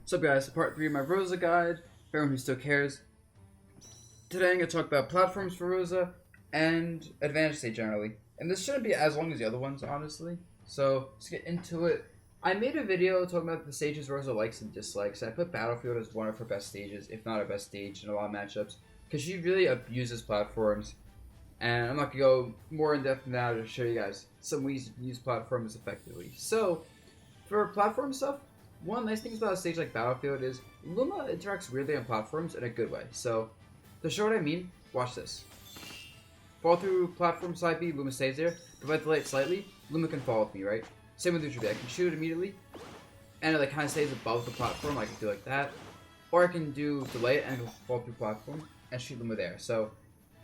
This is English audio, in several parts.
What's up guys, part 3 of my Rosa guide, for everyone who still cares. Today I'm going to talk about platforms for Rosa and advantage state generally. And this shouldn't be as long as the other ones, honestly. So, let's get into it. I made a video talking about the stages Rosa likes and dislikes. I put Battlefield as one of her best stages, if not her best stage in a lot of matchups. Because she really abuses platforms. And I'm not going to go more in depth now to show you guys some ways to use platforms effectively. So, for platform stuff, one of the nice things about a stage like Battlefield is Luma interacts weirdly on platforms in a good way. So, to show what I mean, watch this. Fall through platform side B, Luma stays there. If I delay it slightly, Luma can fall with me, right? Same with neutral B. I can shoot it immediately, and it like kind of stays above the platform. I can do like that. Or I can do delay it and fall through platform and shoot Luma there. So,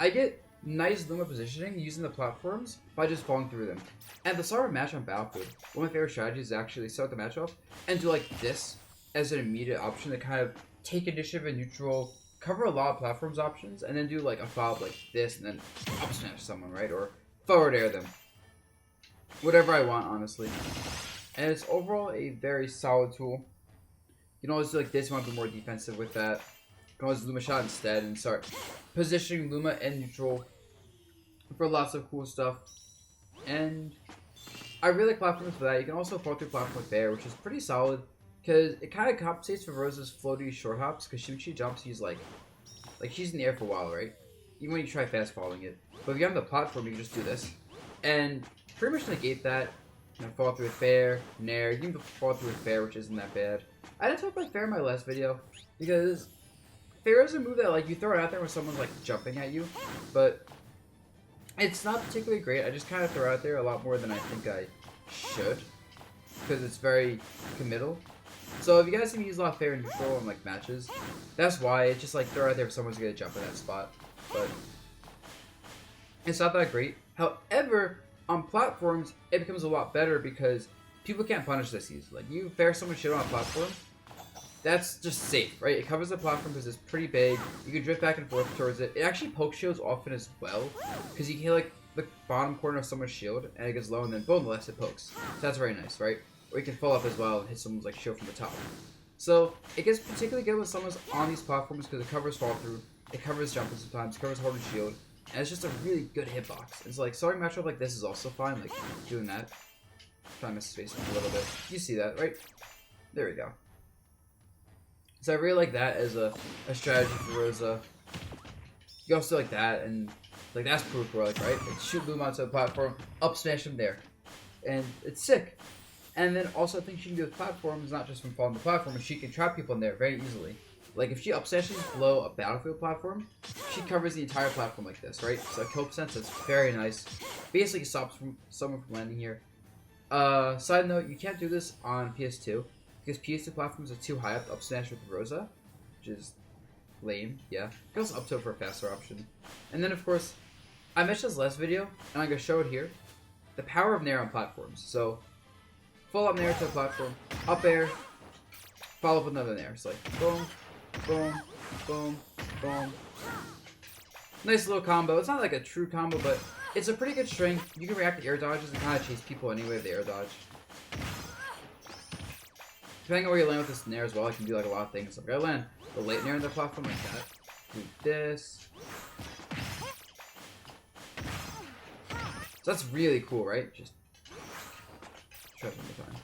I get nice Luma positioning using the platforms by just falling through them. And the start of a match on Battlefield, one of my favorite strategies is actually start the match off and do like this as an immediate option to kind of take initiative and neutral, cover a lot of platforms options, and then do like a follow like this and then up smash someone, right? Or forward air them. Whatever I want, honestly. And it's overall a very solid tool. You can always do like this, you want to be more defensive with that. You can always Luma shot instead and start positioning Luma and neutral for lots of cool stuff. And I really like platforms for that. You can also fall through platform with Bear, which is pretty solid because it kind of compensates for Rosa's floaty short hops. Because when she jumps, she's like she's in the air for a while, right? Even when you try fast falling it. But if you're on the platform, you can just do this and pretty much negate that. You know, fall through with Fair, Nair. You can fall through with Fair, which isn't that bad. I didn't talk about Fair in my last video because Fair is a move that like you throw it out there when someone's like jumping at you, but it's not particularly great. I just kind of throw it out there a lot more than I think I should because it's very committal. So if you guys can use a lot of Fair and neutral in like matches, that's why it's just like throw it out there if someone's gonna jump in that spot. But it's not that great. However, on platforms, it becomes a lot better because people can't punish this easily. Like you Fair someone shit on a platform, that's just safe, right? It covers the platform because it's pretty big. You can drift back and forth towards it. It actually poke shields often as well because you can hit like the bottom corner of someone's shield and it gets low and then boom, the last it pokes. So that's very nice, right? Or you can fall up as well and hit someone's like shield from the top. So it gets particularly good when someone's on these platforms because it covers fall through, it covers jumping sometimes, it covers holding shield, and it's just a really good hitbox. It's like starting matchup like this is also fine, like doing that. Trying to miss space a little bit. You see that, right? There we go. So I really like that as a strategy for Rosa. You also like that, and like that's proof where like right, like, shoot Luma onto the platform, up smash him there, and it's sick. And then also I think she can do with platforms not just from falling the platform, but she can trap people in there very easily. Like if she up smashes below a Battlefield platform, she covers the entire platform like this, right? So kill percent is very nice. Basically stops someone from landing here. Side note, you can't do this on PS2. Because PS2 platforms are too high up smash with Rosa, which is lame, yeah. You can also up tilt for a faster option. And then, of course, I mentioned this last video, and I'm going to show it here. The power of Nair on platforms. So, full up Nair to a platform, up air, follow up with another Nair. It's like, boom, boom, boom, boom. Nice little combo. It's not like a true combo, but it's a pretty good strength. You can react to air dodges and kind of chase people anyway with the air dodge. Depending on where you land with this Nair as well, I can do like a lot of things. Like I land the late Nair in the platform like that. Do this. So that's really cool, right? Just try it one more time.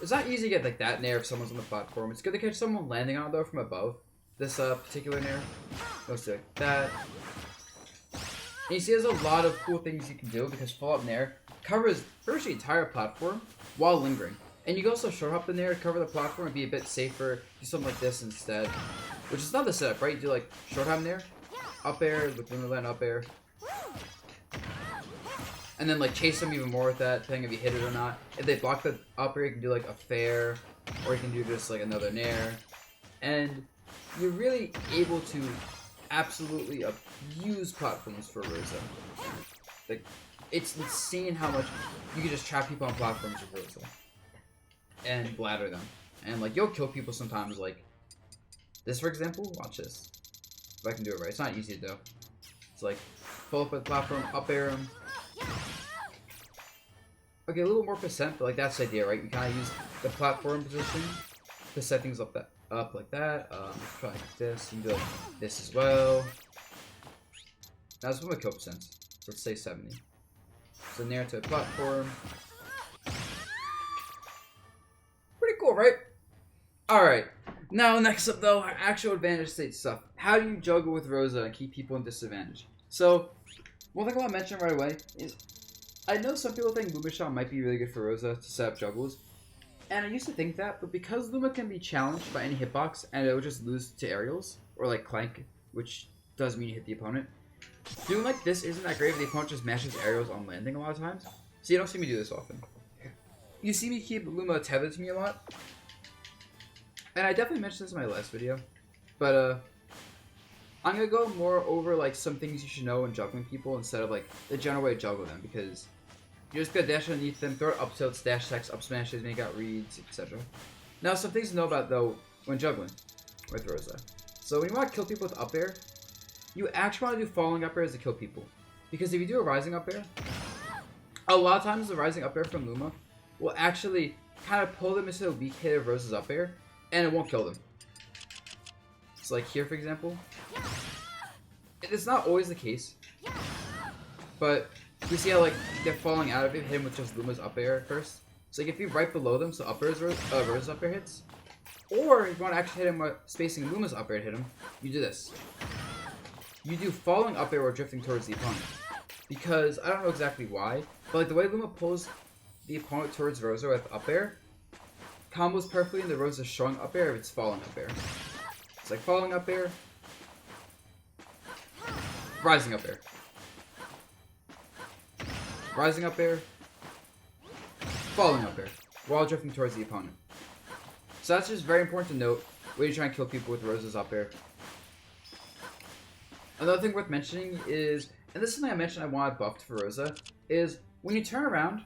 It's not easy to get like that Nair if someone's on the platform. It's good to catch someone landing on it though from above. This particular Nair. Goes to like that. And you see there's a lot of cool things you can do because full up Nair covers pretty much the entire platform while lingering. And you can also short hop in there to cover the platform and be a bit safer. Do something like this instead. Which is not the setup, right? You do like short hop in there, up air, with Lunar up air. And then like chase them even more with that, depending if you hit it or not. If they block the up air, you can do like a fair, or you can do just like another Nair. And you're really able to absolutely abuse platforms for Rosa. Like, it's insane how much you can just trap people on platforms with Rosa. And bladder them. And like you'll kill people sometimes like this for example. Watch this. If I can do it right. It's not easy though. It's like pull up a platform, up air him. Okay, a little more percent, but like that's the idea, right? You kinda use the platform position to set things up like that. Try like this. You can do like this as well. That's what my kill percent. So let's say 70. So near to a platform. Pretty cool, right? Alright. Now, next up, though, our actual advantage state stuff. How do you juggle with Rosa and keep people in disadvantage? So, one thing I want to mention right away is I know some people think Luma Shot might be really good for Rosa to set up juggles. And I used to think that, but because Luma can be challenged by any hitbox and it will just lose to aerials, or like Clank, which does mean you hit the opponent, doing like this isn't that great if the opponent just mashes aerials on landing a lot of times. So you don't see me do this often. You see me keep Luma tethered to me a lot. And I definitely mentioned this in my last video. But I'm going to go more over like some things you should know when juggling people instead of like the general way to juggle them. Because you're just going to dash underneath them, throw up tilts, dash attacks, up smashes, make out reads, etc. Now some things to know about though when juggling with Rosa. So when you want to kill people with up air, you actually want to do falling up airs to kill people. Because if you do a rising up air, a lot of times the rising up air from Luma will actually kind of pull them into the weak hit of Rosa's up air, and it won't kill them. So like here, for example. It's not always the case, but you see how like they're falling out of it, hit him with just Luma's up air at first. So like if you're right below them, so up air is Rosa's up air hits, or if you want to actually hit him with spacing Luma's up air to hit him, you do this. You do falling up air or drifting towards the opponent. Because, I don't know exactly why, but like the way Luma pulls the opponent towards Rosa with up air, combos perfectly into Rosa's strong up air if it's falling up air. It's like falling up air, rising up air. Rising up air, falling up air, while drifting towards the opponent. So that's just very important to note when you try and kill people with Rosa's up air. Another thing worth mentioning is, and this is something I mentioned I wanted buffed for Rosa, is when you turn around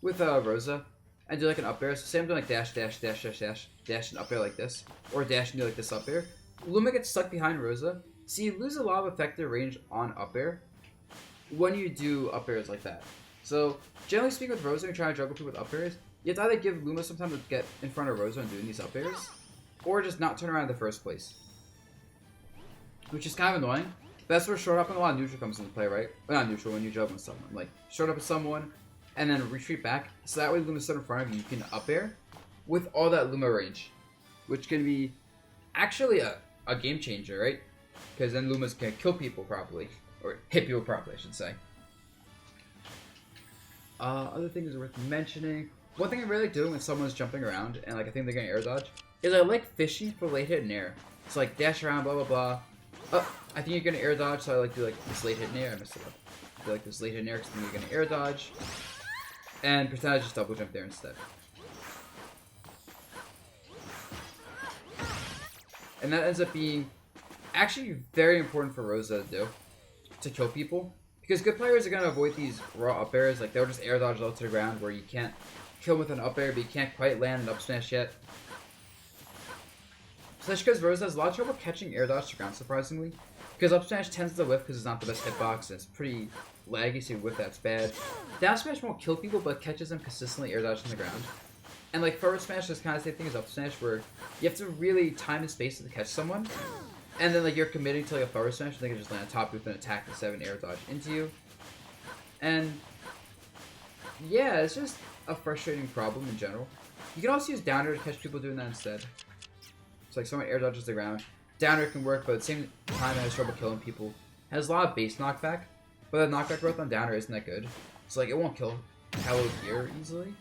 with Rosa and do like an up air, so say I'm doing like dash, dash, dash, dash, dash, dash and up air like this, or dash and do like this up air, Luma gets stuck behind Rosa, so you lose a lot of effective range on up air when you do up airs like that. So, generally speaking with Rosa, when you're trying to juggle people with up airs, you have to either give Luma some time to get in front of Rosa and doing these up airs, or just not turn around in the first place. Which is kind of annoying. That's where short up and a lot of neutral comes into play, right? Well, not neutral, when you juggle with someone. Like, short up with someone, and then retreat back, so that way Luma's stood in front of you, you can up air with all that Luma range. Which can be actually a game changer, right? Because then Luma's can kill people properly. Or hit people properly, I should say. Other things worth mentioning. One thing I really like doing when someone's jumping around, and like I think they're gonna air dodge, is I like fishing for late hit in air. So like dash around, blah blah blah. Oh, I think you're gonna air dodge, so I like to do like this late hit in air. I messed it up. Do like this late hit in air because I think you're gonna air dodge. And pretend I just double jump there instead. And that ends up being actually very important for Rosa to do, to kill people. Because good players are going to avoid these raw up airs, like they'll just air dodge low to the ground where you can't kill with an up air, but you can't quite land an up smash yet. So that's because Rosa has a lot of trouble catching air dodge to ground, surprisingly. Because up smash tends to whiff because it's not the best hitbox, and it's pretty laggy, so you whiff that's bad. Down smash won't kill people, but catches them consistently air dodge on the ground. And like forward smash is kind of the same thing as up smash, where you have to really time and space to catch someone. And then like you're committing to like a forward smash, and they can just land a top with an attack and 7 air dodge into you. And yeah, it's just a frustrating problem in general. You can also use down air to catch people doing that instead. So like someone air dodges the ground. Down air can work, but at the same time it has trouble killing people. It has a lot of base knockback, but the knockback growth on down air isn't that good. So like it won't kill Halo here easily.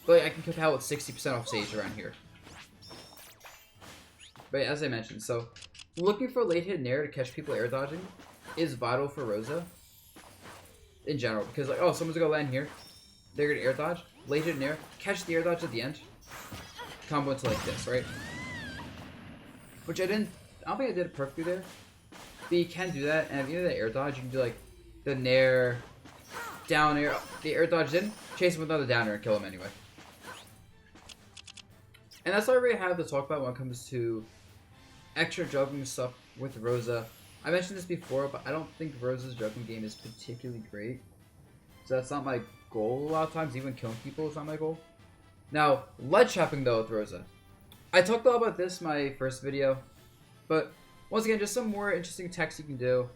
But like, I can kill Halo with 60% off stage around here. But as I mentioned, so looking for late hit in air to catch people air dodging is vital for Rosa in general. Because like, oh, someone's gonna land here, they're gonna air dodge, late hit in air, catch the air dodge at the end, combo into like this, right? Which I don't think I did it perfectly there. But you can do that, and if you do the air dodge, you can do like the nair, down air, the air dodge in, chase him with another down air and kill him anyway. And that's all I really have to talk about when it comes to extra juggling stuff with Rosa. I mentioned this before, but I don't think Rosa's juggling game is particularly great. So that's not my goal a lot of times. Even killing people is not my goal. Now, ledge trapping though with Rosa. I talked a lot about this in my first video, but once again, just some more interesting text you can do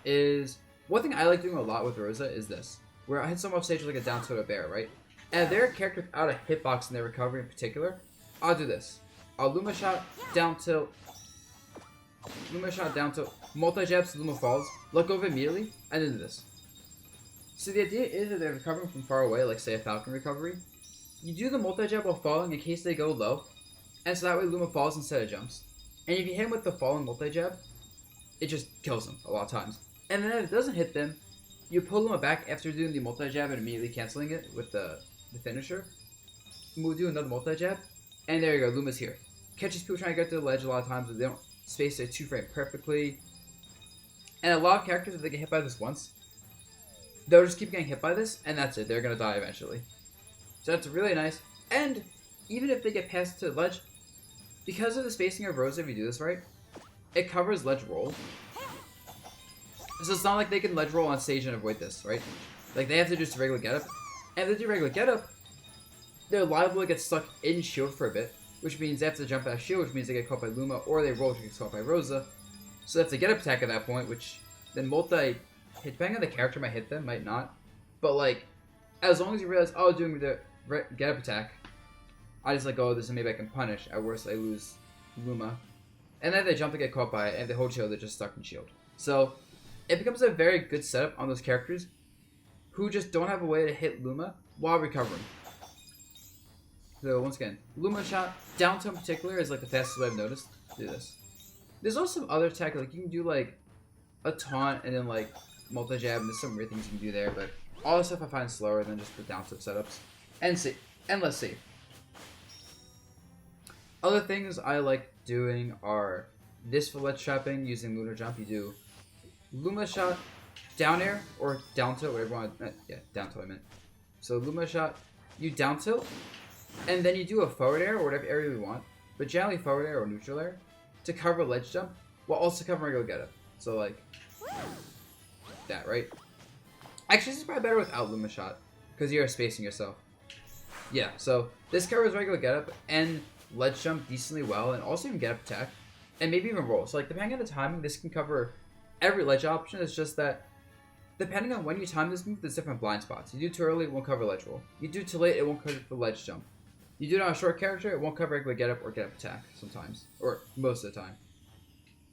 is, one thing I like doing a lot with Rosa is this, where I hit someone off stage with like a down tilt or bear, right? And if they're a character without a hitbox in their recovery in particular, I'll do this. I'll Luma shot, down tilt, multi jabs, Luma falls, let go of it immediately, and then do this. So the idea is that they're recovering from far away, like say a Falcon recovery. You do the multi jab while falling in case they go low, and so that way Luma falls instead of jumps. And if you hit him with the falling multi jab, it just kills them a lot of times. And then if it doesn't hit them, you pull Luma back after doing the multi jab and immediately canceling it with the finisher. We'll do another multi jab, and there you go, Luma's here. Catches people trying to get to the ledge a lot of times, but they don't space their 2-frame perfectly. And a lot of characters, if they get hit by this once, they'll just keep getting hit by this, and that's it. They're going to die eventually. So that's really nice. And even if they get past to the ledge, because of the spacing of Rosa, if you do this right, it covers ledge roll. So it's not like they can ledge roll on stage and avoid this, right? Like, they have to do just a regular getup. And if they do regular getup, they're liable to get stuck in shield for a bit, which means they have to jump out of shield, which means they get caught by Luma, or they roll, which gets caught by Rosa. So that's a getup attack at that point, which then multi-hit, depending on the character, might hit them, might not. But, like, as long as you realize, oh, doing the getup attack, I just like, oh, this and maybe I can punish. At worst, I lose Luma. And then if they jump, they get caught by it, and if they hold shield, they're just stuck in shield. So it becomes a very good setup on those characters who just don't have a way to hit Luma while recovering. So once again, Luma shot, down tilt in particular is like the fastest way I've noticed. Do this. There's also some other tech, like you can do like a taunt and then like multi-jab, and there's some weird things you can do there, but all this stuff I find slower than just the down tilt setups. And less safe. Other things I like doing are this for ledge trapping using lunar jump. You do Luma shot, down air, or down tilt, whatever you want. Yeah, down tilt I meant. So Luma shot, you down tilt, and then you do a forward air or whatever area you want, but generally forward air or neutral air to cover ledge jump while also covering regular getup. So like that, right? Actually, this is probably better without Luma shot because you're spacing yourself. Yeah, so this covers regular getup and ledge jump decently well, and also even getup attack, and maybe even roll. So like depending on the timing, this can cover every ledge option. It's just that depending on when you time this move, there's different blind spots. You do too early, it won't cover ledge roll. You do too late, it won't cover the ledge jump. You do it on a short character, it won't cover regular getup or getup attack sometimes, or most of the time.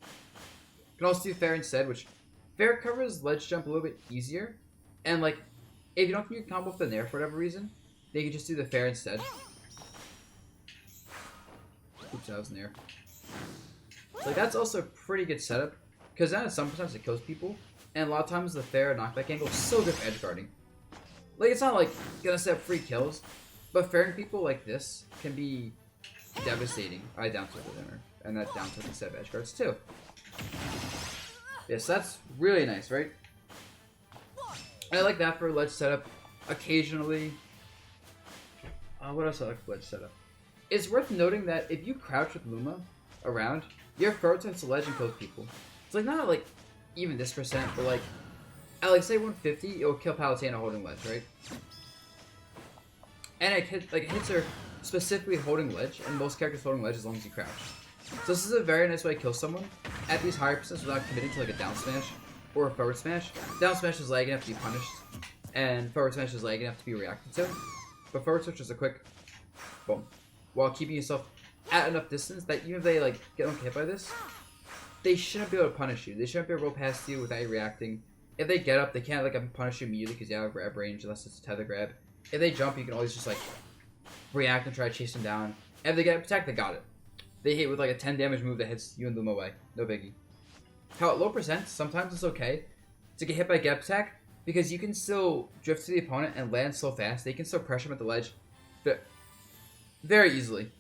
You can also do fair instead, which fair covers ledge jump a little bit easier, and like if you don't think you can combo with the nair for whatever reason, then you can just do the fair instead. Oops, that was nair. So like, that's also a pretty good setup, because then sometimes it kills people, and a lot of times the fair knockback angle is so good for edge guarding. Like, it's not like gonna set up free kills, but fairing people like this can be devastating. I down tilted her, and that down tilt instead of edge guards too. Yes, that's really nice, right? I like that for ledge setup occasionally. What else I like for ledge setup? It's worth noting that if you crouch with Luma around, your forward tilt to ledge and kills people. It's like not like even this percent, but like at like say 150, it will kill Palutena holding ledge, right? And it hits her specifically holding ledge, and most characters holding ledge as long as you crouch. So this is a very nice way to kill someone at these higher percents without committing to like a down smash or a forward smash. Down smash is lagging enough to be punished, and forward smash is lagging enough to be reacted to. But forward switch is a quick boom, while keeping yourself at enough distance that even if they like get hit by this, they shouldn't be able to punish you. They shouldn't be able to roll past you without you reacting. If they get up, they can't like punish you immediately because you have a grab range unless it's a tether grab. If they jump, you can always just like react and try to chase them down. And if they get attacked, they got it. They hit with like a 10 damage move that hits you and Luma away. No biggie. How at low percent, sometimes it's okay to get hit by get attack because you can still drift to the opponent and land so fast. They can still pressure him at the ledge very easily.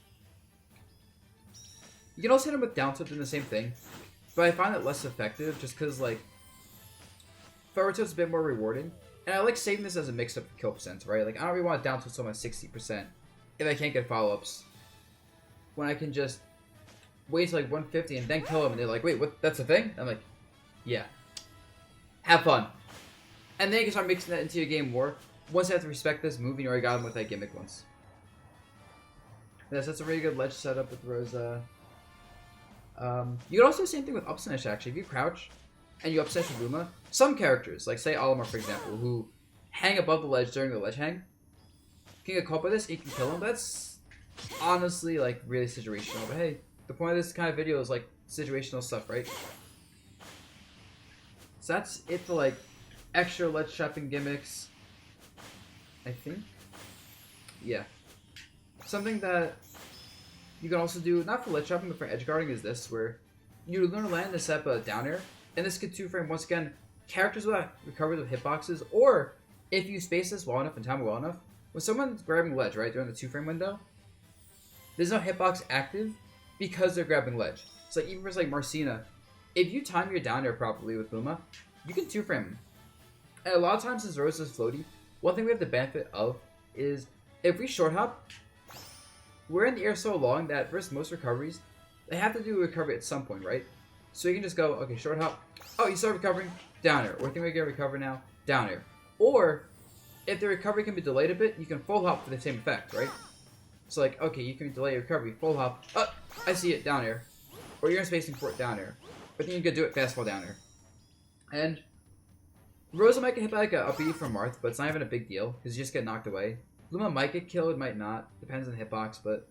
You can also hit him with down tilt doing the same thing, but I find it less effective just because like forward tilt's a bit more rewarding. And I like saving this as a mix-up for kill percent, right? Like I don't really want to down tilt so much 60% if I can't get follow-ups. When I can just wait to like 150 and then kill him, and they're like, wait, what? That's a thing? I'm like, yeah. Have fun. And then you can start mixing that into your game more. Once you have to respect this move, and you already got him with that gimmick once. Yes, that's a really good ledge setup with Rosa. You can also do the same thing with up smash, actually. If you crouch and you up smash with Luma, some characters, like say Olimar for example, who hang above the ledge during the ledge hang, can get caught by this and you can kill him. That's honestly like really situational. But hey, the point of this kind of video is like situational stuff, right? So that's it for like extra ledge trapping gimmicks, I think. Yeah. Something that you can also do, not for ledge trapping, but for edge guarding, is this, where you learn to land and set up a down air, and this could 2-frame, once again, characters will recover with hitboxes, or if you space this well enough and time it well enough, when someone's grabbing ledge, right, during the 2-frame window, there's no hitbox active because they're grabbing ledge. So like, even for like Marcina, if you time your down air properly with Luma, you can 2-frame him. And a lot of times since Rosa's floaty, one thing we have the benefit of is if we short hop, we're in the air so long that versus most recoveries, they have to do a recovery at some point, right? So you can just go, okay, short hop. Oh, you start recovering, down air. Or think we can recover now, down air. Or if the recovery can be delayed a bit, you can full hop for the same effect, right? So like, okay, you can delay your recovery, full hop. Oh, I see it, down air. Or you're in spacing for it, down air. But then you can do it fast fall down air. And Rosa might get hit by like a up B from Marth, but it's not even a big deal because you just get knocked away. Luma might get killed, might not. Depends on the hitbox, but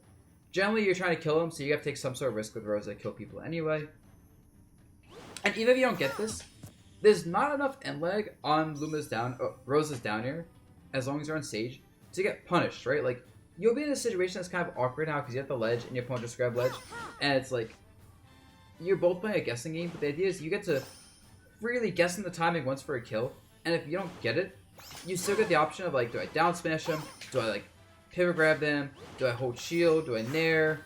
generally you're trying to kill him, so you have to take some sort of risk with Rosa to kill people anyway. And even if you don't get this, there's not enough end lag on Rosa's down air, as long as you're on stage, to get punished, right? Like, you'll be in a situation that's kind of awkward now because you have the ledge and your opponent just grab ledge, and it's like, you're both playing a guessing game, but the idea is you get to freely guess in the timing once for a kill, and if you don't get it, you still get the option of like, do I down smash him? Do I like pivot grab them? Do I hold shield? Do I nair?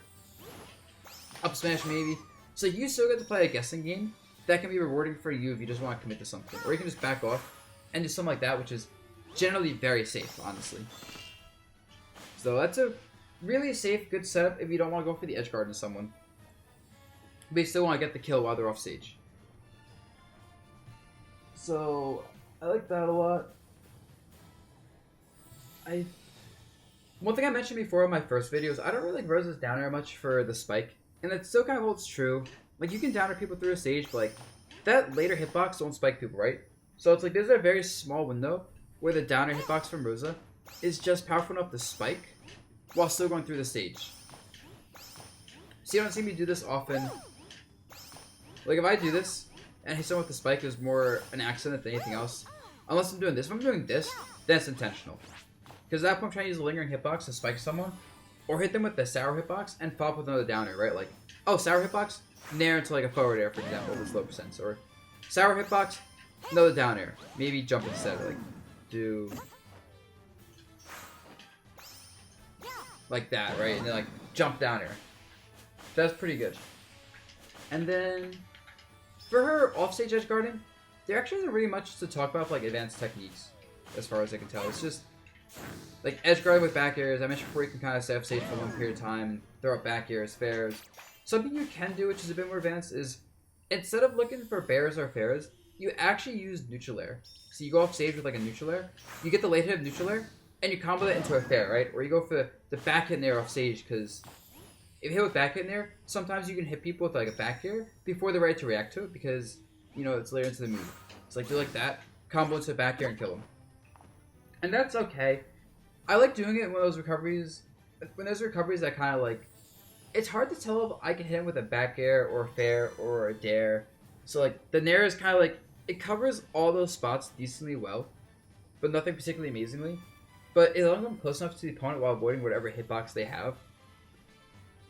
Up smash maybe? So you still get to play a guessing game that can be rewarding for you if you just want to commit to something. Or you can just back off and do something like that, which is generally very safe, honestly. So that's a really safe, good setup if you don't want to go for the edge guard on someone. But you still want to get the kill while they're off stage. So I like that a lot. One thing I mentioned before in my first video is I don't really like Rosa's down air much for the spike, and it still kind of holds true. Like, you can down air people through a stage, but like that later hitbox don't spike people, right? So it's like there's a very small window where the down air hitbox from Rosa is just powerful enough to spike while still going through the stage. So you don't see me do this often. Like, if I do this and hit someone with the spike, is more an accident than anything else. Unless I'm doing this. If I'm doing this, then it's intentional. Because at that point I'm trying to use a lingering hitbox to spike someone, or hit them with the sour hitbox and follow up with another down air, right? Like, oh, sour hitbox, nair into like a forward air, for example, with low percents. Or sour hitbox, another down air. Maybe jump instead, like, do like that, right? And then like jump down air. That's pretty good. And then for her offstage edge guarding, there actually isn't really much to talk about for, like, advanced techniques, as far as I can tell. It's just like edge guarding with back airs. I mentioned before, you can kind of stay off stage for a long period of time and throw up back airs, fairs. Something you can do, which is a bit more advanced, is instead of looking for bears or fairs, you actually use neutral air. So you go off stage with like a neutral air, you get the late hit of neutral air, and you combo that into a fair, right? Or you go for the back hit in air off stage, because if you hit with back hit in air, sometimes you can hit people with like a back air before they're ready to react to it, because, you know, it's later into the move. It's like, do like that, combo into a back air and kill them. And that's okay. I like doing it when there's recoveries that kind of like, it's hard to tell if I can hit him with a back air or a fair or a dare. So like the nair is kind of like, it covers all those spots decently well, but nothing particularly amazingly. But as long as I'm close enough to the opponent while avoiding whatever hitbox they have,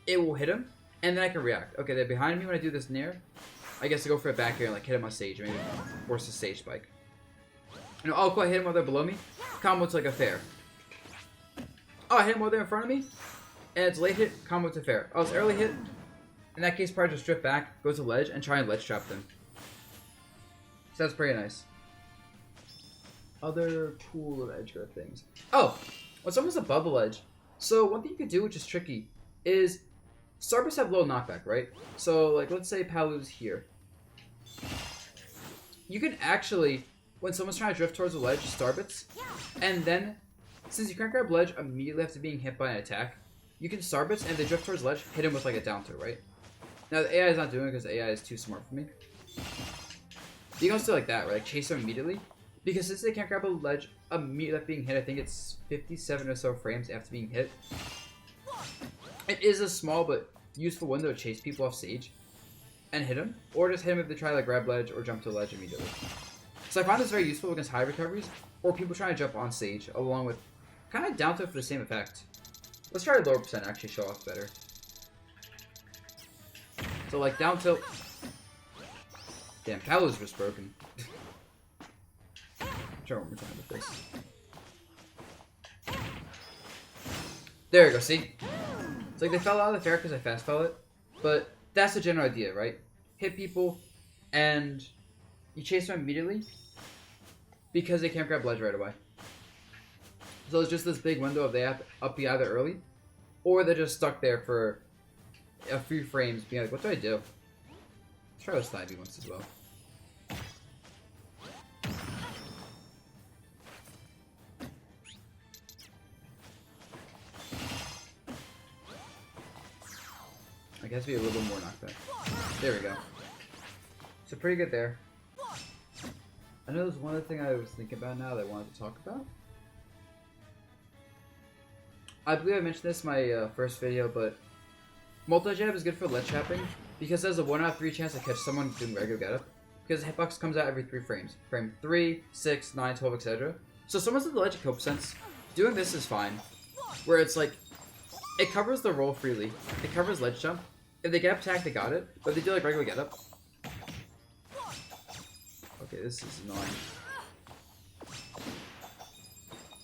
it will hit him, and then I can react. Okay, they're behind me when I do this nair. I guess to go for a back air and like hit him on stage, or maybe force a stage spike. And oh, cool, I hit him while they're below me. Combo to like a fair. Oh, I hit him while they're in front of me, and it's late hit, combo to fair. Oh, it's early hit. In that case, probably just drift back, go to ledge, and try and ledge trap them. So that's pretty nice. Other cool edge guard things. Oh, when someone's above the ledge. So one thing you could do, which is tricky, is Starbits have low knockback, right? So like, let's say Palu's here. You can actually, when someone's trying to drift towards the ledge, Starbits, and then since you can't grab ledge immediately after being hit by an attack, you can Starbits, and if they drift towards ledge, hit him with like a down tilt, right? Now the AI is not doing it because the AI is too smart for me. You can also do like that, right? Like chase them immediately. Because since they can't grab a ledge immediately after being hit, I think it's 57 or so frames after being hit. It is a small but useful window to chase people off stage and hit them. Or just hit them if they try to like grab ledge or jump to a ledge immediately. So I find this very useful against high recoveries or people trying to jump on stage along with kind of down tilt for the same effect. Let's try lower percent actually show off better. So like down tilt. Damn, Palu's just broken. Try one more time with this. There we go, see? It's like they fell out of the fair because I fast fell it. But that's the general idea, right? Hit people and you chase them immediately because they can't grab ledge right away. So it's just this big window of they have to up B either early or they're just stuck there for a few frames being like, what do I do? Let's try those side B once as well. I guess be a little more knockback. There we go. So pretty good there. I know there's one other thing I was thinking about now that I wanted to talk about. I believe I mentioned this in my first video, but multi-jab is good for ledge trapping because there's a 1 out of 3 chance to catch someone doing regular getup. Because the hitbox comes out every 3 frames. Frame 3, 6, 9, 12, etc. So someone's at the ledge of cope sense. Doing this is fine. Where it's like, it covers the roll freely. It covers ledge jump. If they get attack, they got it. But if they do like regular getup. Okay, this is annoying.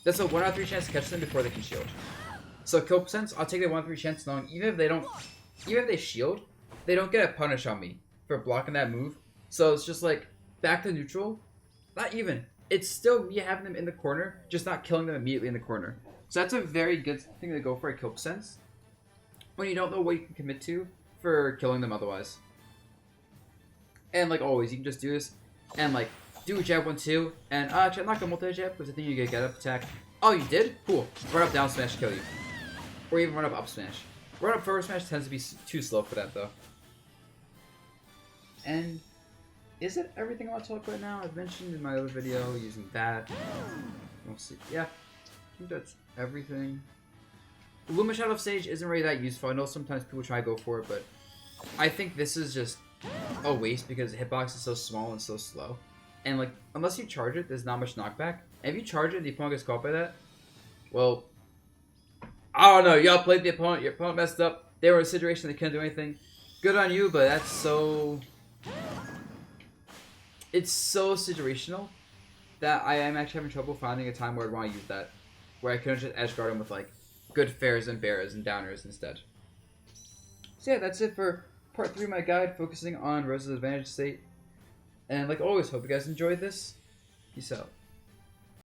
That's a 1 out of 3 chance to catch them before they can shield. So cope sense, I'll take the 1 out of 3 chance knowing even if they shield, they don't get a punish on me for blocking that move. So it's just like back to neutral. Not even. It's still me having them in the corner, just not killing them immediately in the corner. So that's a very good thing to go for a cope sense when you don't know what you can commit to for killing them otherwise. And like always, you can just do this and like do a jab 1-2 and I'm not gonna multi-jab because I think you get up attack. Oh, you did? Cool. Run up down smash kill you. Or even run up smash. Run up forward smash tends to be too slow for that though. And is it everything I want to talk about now? I've mentioned in my other video using that. We'll see. Yeah. I think that's everything. Luma Shot off stage isn't really that useful. I know sometimes people try to go for it, but I think this is just a waste because the hitbox is so small and so slow. And like, unless you charge it, there's not much knockback. And if you charge it and the opponent gets caught by that, well, I don't know. Y'all played the opponent. Your opponent messed up. They were in a situation they couldn't do anything. Good on you, but that's so... It's so situational that I am actually having trouble finding a time where I'd want to use that. Where I couldn't just edge guard him with like good fairs and bears and downers instead. So yeah, that's it for part 3 of my guide focusing on Rosa's advantage state. And like always, hope you guys enjoyed this. Peace out.